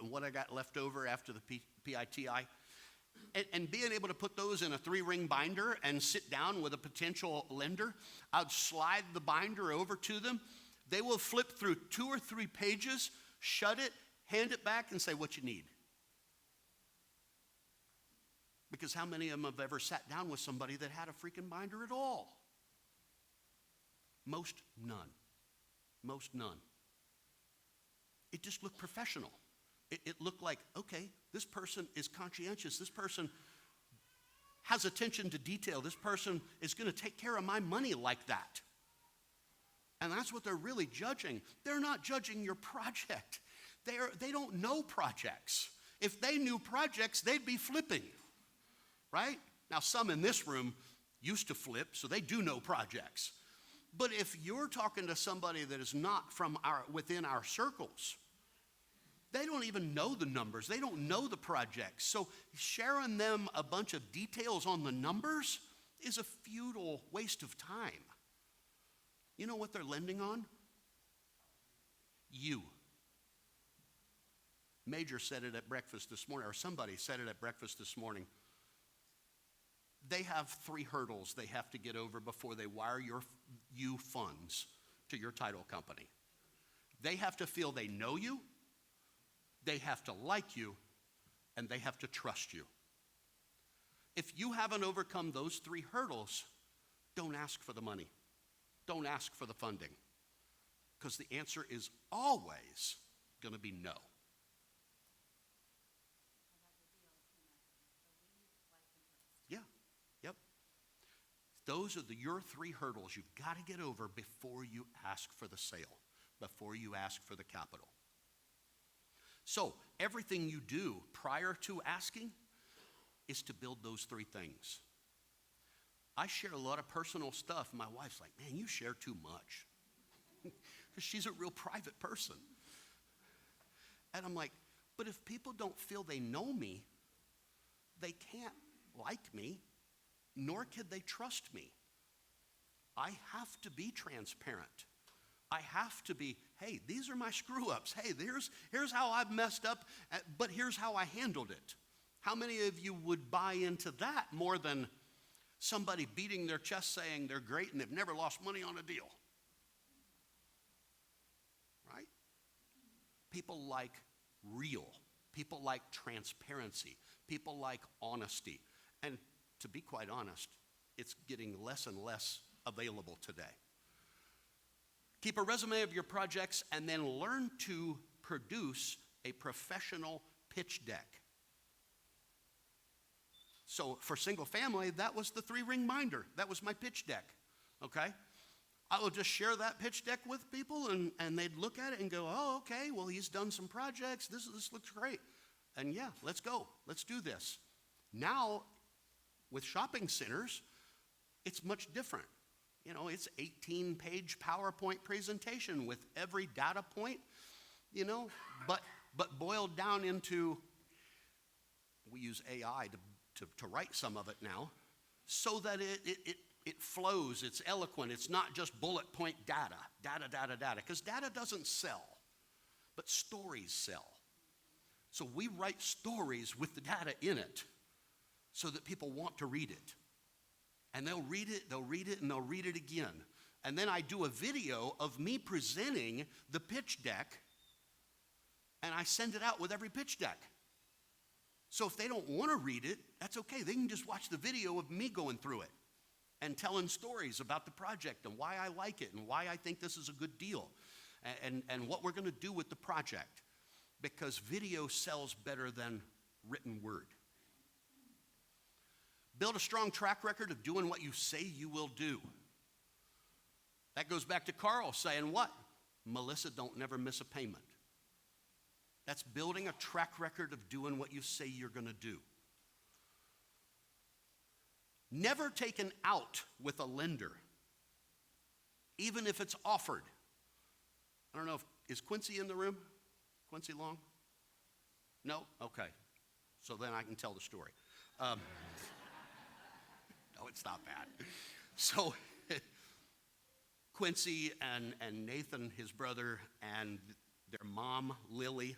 what I got left over after the PITI. And being able to put those in a 3-ring binder and sit down with a potential lender, I'd slide the binder over to them. They will flip through 2 or 3 pages, shut it, hand it back, and say, what you need. Because how many of them have ever sat down with somebody that had a freaking binder at all? Most none. Most none. It just looked professional. It looked like, okay, this person is conscientious. This person has attention to detail. This person is going to take care of my money like that. And that's what they're really judging. They're not judging your project. They don't know projects. If they knew projects, they'd be flipping, right? Now, some in this room used to flip, so they do know projects. But if you're talking to somebody that is not from within our circles, they don't even know the numbers. They don't know the projects. So sharing them a bunch of details on the numbers is a futile waste of time. You know what they're lending on? You. Major said it at breakfast this morning, or somebody said it at breakfast this morning. They have 3 hurdles they have to get over before they wire you funds to your title company. They have to feel they know you, they have to like you, and they have to trust you. If you haven't overcome those 3 hurdles, don't ask for the money. Don't ask for the funding. Because the answer is always going to be no. Yeah, yep. Those are your 3 hurdles you've got to get over before you ask for the sale, before you ask for the capital. So everything you do prior to asking is to build those 3 things. I share a lot of personal stuff. My wife's like, man, you share too much. Because she's a real private person. And I'm like, but if people don't feel they know me, they can't like me, nor can they trust me. I have to be transparent. I have to be, hey, these are my screw-ups. Hey, here's how I've messed up, but here's how I handled it. How many of you would buy into that more than somebody beating their chest saying they're great and they've never lost money on a deal? Right? People like real. People like transparency. People like honesty. And to be quite honest, it's getting less and less available today. Keep a resume of your projects and then learn to produce a professional pitch deck. So for single family, that was the 3-ring binder. That was my pitch deck, okay? I would just share that pitch deck with people and they'd look at it and go, oh, okay, well, he's done some projects. This looks great. And yeah, let's go. Let's do this. Now, with shopping centers, it's much different. You know, it's 18-page PowerPoint presentation with every data point, you know, but boiled down into, we use AI to write some of it now, so that it flows, it's eloquent, it's not just bullet point data, because data doesn't sell, but stories sell. So we write stories with the data in it so that people want to read it. And they'll read it, and they'll read it again. And then I do a video of me presenting the pitch deck, and I send it out with every pitch deck. So if they don't want to read it, that's okay. They can just watch the video of me going through it and telling stories about the project and why I like it and why I think this is a good deal and what we're going to do with the project. Because video sells better than written word. Build a strong track record of doing what you say you will do. That goes back to Carl saying what? Melissa, don't never miss a payment. That's building a track record of doing what you say you're going to do. Never taken out with a lender, even if it's offered. I don't know is Quincy in the room? Quincy Long? No? Okay. So then I can tell the story. No, it's not bad. So Quincy and Nathan, his brother, and their mom, Lily,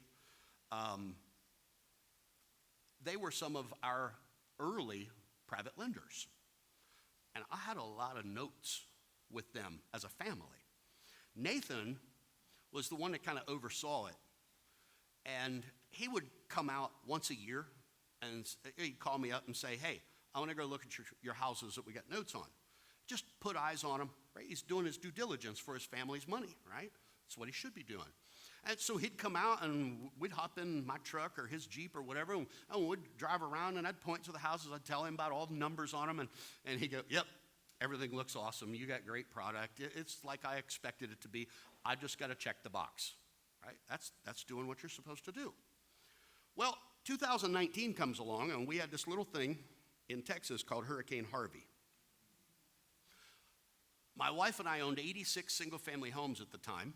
they were some of our early private lenders. And I had a lot of notes with them as a family. Nathan was the one that kind of oversaw it. And he would come out once a year and he'd call me up and say, hey, I want to go look at your houses that we got notes on. Just put eyes on them, right? He's doing his due diligence for his family's money, right? That's what he should be doing. And so he'd come out and we'd hop in my truck or his Jeep or whatever, and we'd drive around and I'd point to the houses. I'd tell him about all the numbers on them, and he'd go, yep, everything looks awesome. You got great product. It's like I expected it to be. I just got to check the box, right? That's doing what you're supposed to do. Well, 2019 comes along, and we had this little thing in Texas called Hurricane Harvey. My wife and I owned 86 single-family homes at the time,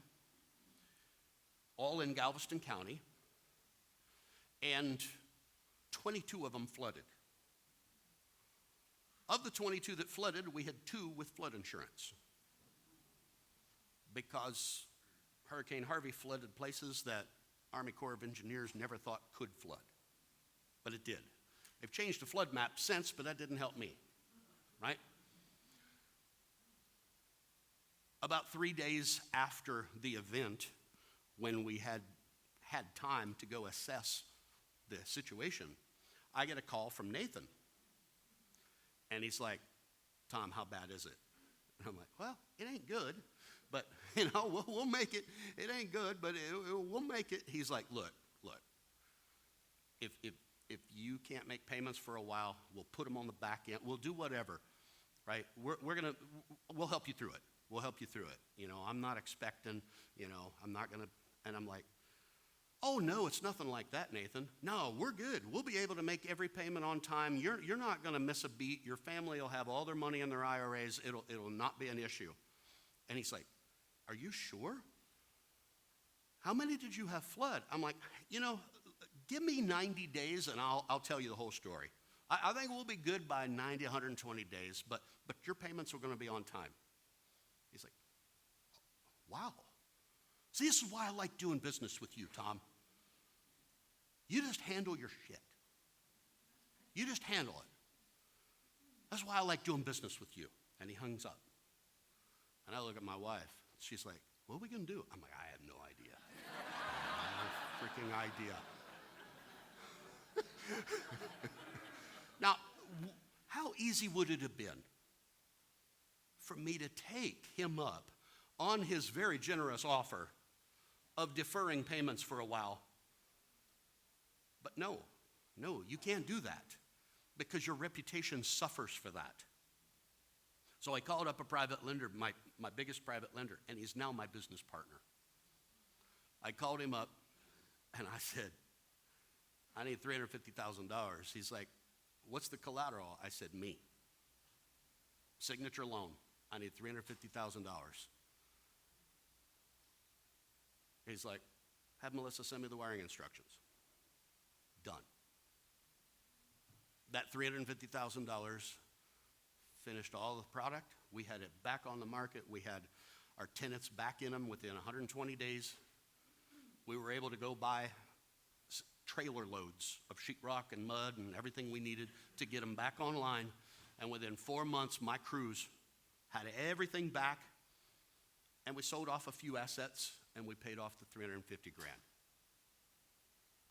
all in Galveston County, and 22 of them flooded. Of the 22 that flooded, we had 2 with flood insurance because Hurricane Harvey flooded places that Army Corps of Engineers never thought could flood, but it did. They've changed the flood map since, but that didn't help me, right? About 3 days after the event, when we had time to go assess the situation, I get a call from Nathan. And he's like, Tom, how bad is it? And I'm like, well, it ain't good, but, we'll make it. It ain't good, but we'll make it. He's like, look, if you can't make payments for a while, we'll put them on the back end. We'll do whatever, right? We'll help you through it. We'll help you through it. I'm not expecting, I'm not going to, and I'm like, oh, no, it's nothing like that, Nathan. No, we're good. We'll be able to make every payment on time. You're not going to miss a beat. Your family will have all their money in their IRAs. It'll not be an issue. And he's like, are you sure? How many did you have flood? I'm like, give me 90 days and I'll tell you the whole story. I think we'll be good by 90, 120 days, but your payments are going to be on time. He's like, wow. See, this is why I like doing business with you, Tom. You just handle your shit. You just handle it. That's why I like doing business with you. And he hangs up. And I look at my wife. She's like, what are we going to do? I'm like, I have no idea. I have no freaking idea. Now, how easy would it have been for me to take him up on his very generous offer of deferring payments for a while? But no, you can't do that because your reputation suffers for that. So I called up a private lender, my biggest private lender, and he's now my business partner. I called him up and I said, I need $350,000. He's like, what's the collateral? I said, me. Signature loan. I need $350,000. He's like, have Melissa send me the wiring instructions. Done. That $350,000 finished all the product. We had it back on the market. We had our tenants back in them within 120 days. We were able to go buy trailer loads of sheetrock and mud and everything we needed to get them back online. And within 4 months, my crews had everything back, and we sold off a few assets, and we paid off the $350,000.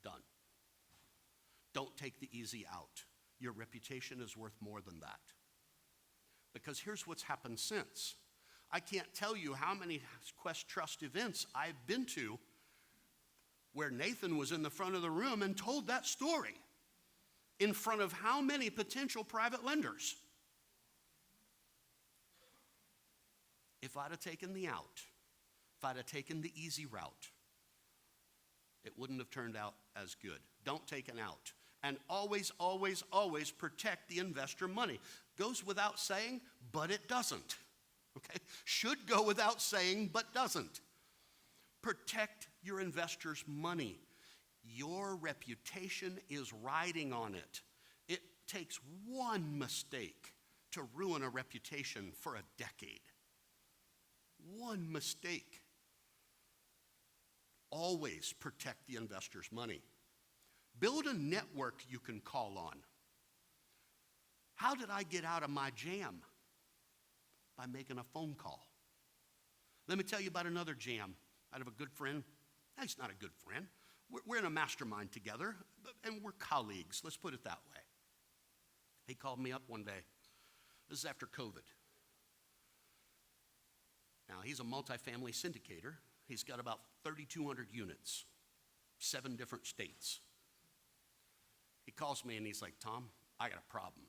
Done. Don't take the easy out. Your reputation is worth more than that. Because here's what's happened since. I can't tell you how many Quest Trust events I've been to where Nathan was in the front of the room and told that story in front of how many potential private lenders. If I'd have taken the out, if I'd have taken the easy route, it wouldn't have turned out as good. Don't take an out. And always, always, always protect the investor money. Goes without saying, but it doesn't. Okay? Should go without saying, but doesn't. Protect your investors' money. Your reputation is riding on it. takes one mistake to ruin a reputation for a decade. One mistake. Always protect the investor's money. Build a network you can call on. How did I get out of my jam? By making a phone call. Let me tell you about another jam. I have a good friend. He's not a good friend. We're in a mastermind together, and we're colleagues. Let's put it that way. He called me up one day. This is after COVID. Now, he's a multifamily syndicator. He's got about 3,200 units, 7 different states. He calls me and he's like, Tom, I got a problem.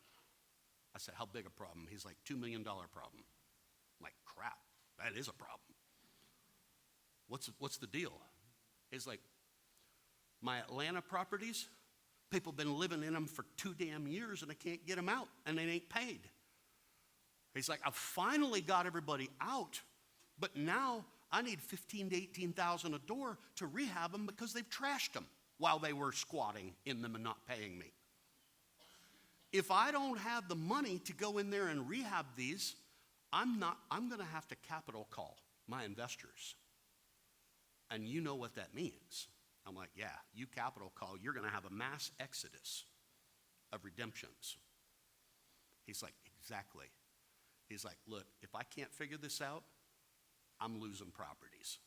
I said, how big a problem? He's like, $2 million problem. I'm like, crap, that is a problem. What's the deal? He's like, my Atlanta properties, people have been living in them for 2 damn years and I can't get them out and they ain't paid. He's like, I've finally got everybody out, but now I need $15,000 to $18,000 a door to rehab them because they've trashed them while they were squatting in them and not paying me. If I don't have the money to go in there and rehab these, I'm going to have to capital call my investors. And you know what that means. I'm like, yeah, you capital call, you're going to have a mass exodus of redemptions. He's like, exactly. He's like, look, if I can't figure this out, I'm losing properties.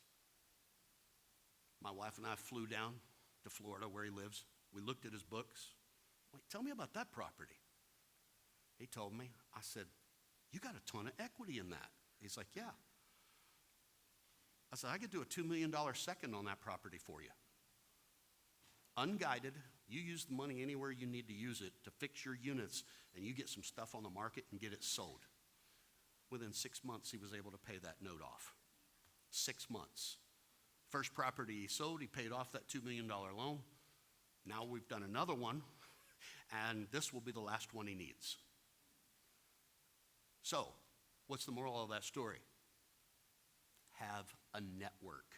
My wife and I flew down to Florida where he lives. We looked at his books. I'm like, tell me about that property. He told me. I said, you got a ton of equity in that. He's like, yeah. I said, I could do a $2 million second on that property for you. Unguided, you use the money anywhere you need to use it to fix your units, and you get some stuff on the market and get it sold. Within 6 months, he was able to pay that note off. 6 months. First property he sold, he paid off that $2 million loan. Now we've done another one, and this will be the last one he needs. So, what's the moral of that story? Have a network.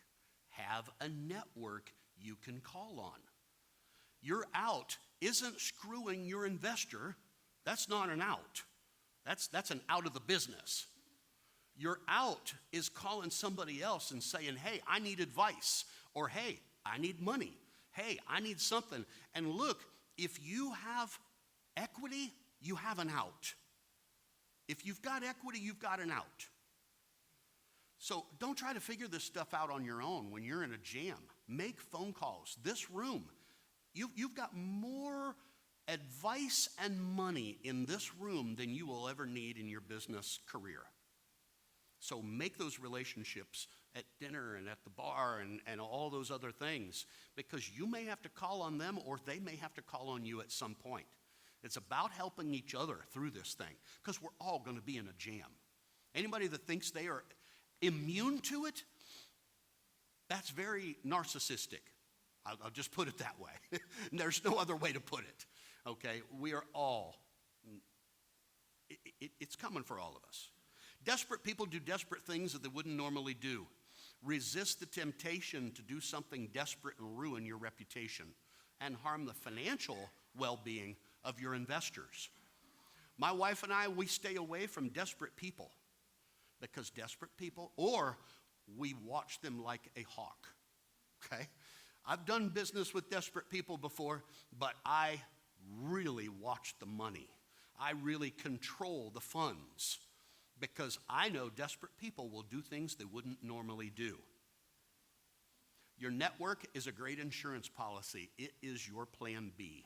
Have a network you can call on. Your out isn't screwing your investor. That's not an out. That's an out of the business. Your out is calling somebody else and saying, hey, I need advice. Or, hey, I need money. Hey, I need something. And look, if you have equity, you have an out. If you've got equity, you've got an out. So don't try to figure this stuff out on your own when you're in a jam. Make phone calls. This room, you've got more advice and money in this room than you will ever need in your business career. So make those relationships at dinner and at the bar and all those other things, because you may have to call on them or they may have to call on you at some point. It's about helping each other through this thing, because we're all going to be in a jam. Anybody that thinks they are immune to it, that's very narcissistic. I'll just put it that way. There's no other way to put it. Okay, we are all, it's coming for all of us. Desperate people do desperate things that they wouldn't normally do. Resist the temptation to do something desperate and ruin your reputation and harm the financial well-being of your investors. My wife and I, we stay away from desperate people, because desperate people, or we watch them like a hawk, okay? I've done business with desperate people before, but I really watch the money. I really control the funds, because I know desperate people will do things they wouldn't normally do. Your network is a great insurance policy. It is your plan B.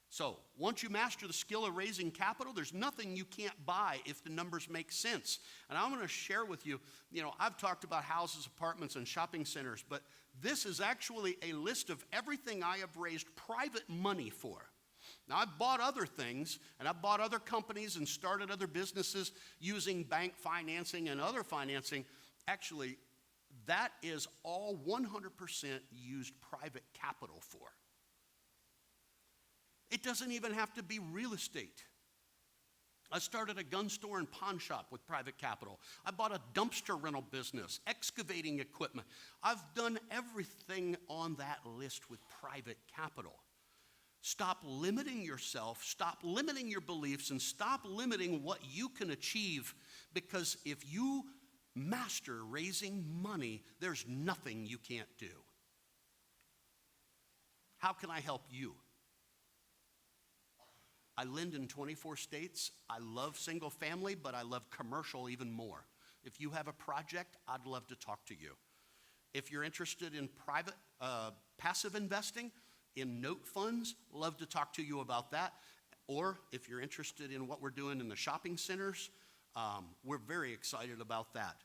So, once you master the skill of raising capital, there's nothing you can't buy if the numbers make sense. And I'm going to share with you, I've talked about houses, apartments, and shopping centers, but this is actually a list of everything I have raised private money for. Now, I've bought other things, and I've bought other companies and started other businesses using bank financing and other financing. Actually, that is all 100% used private capital for. It doesn't even have to be real estate. I started a gun store and pawn shop with private capital. I bought a dumpster rental business, excavating equipment. I've done everything on that list with private capital. Stop limiting yourself, stop limiting your beliefs, and stop limiting what you can achieve, because if you master raising money, there's nothing you can't do. How can I help you? I lend in 24 states. I love single family, but I love commercial even more. If you have a project, I'd love to talk to you. If you're interested in private, passive investing, in note funds, love to talk to you about that. Or if you're interested in what we're doing in the shopping centers, we're very excited about that.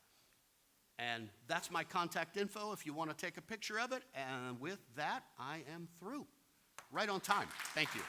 And that's my contact info if you want to take a picture of it. And with that, I am through. Right on time. Thank you.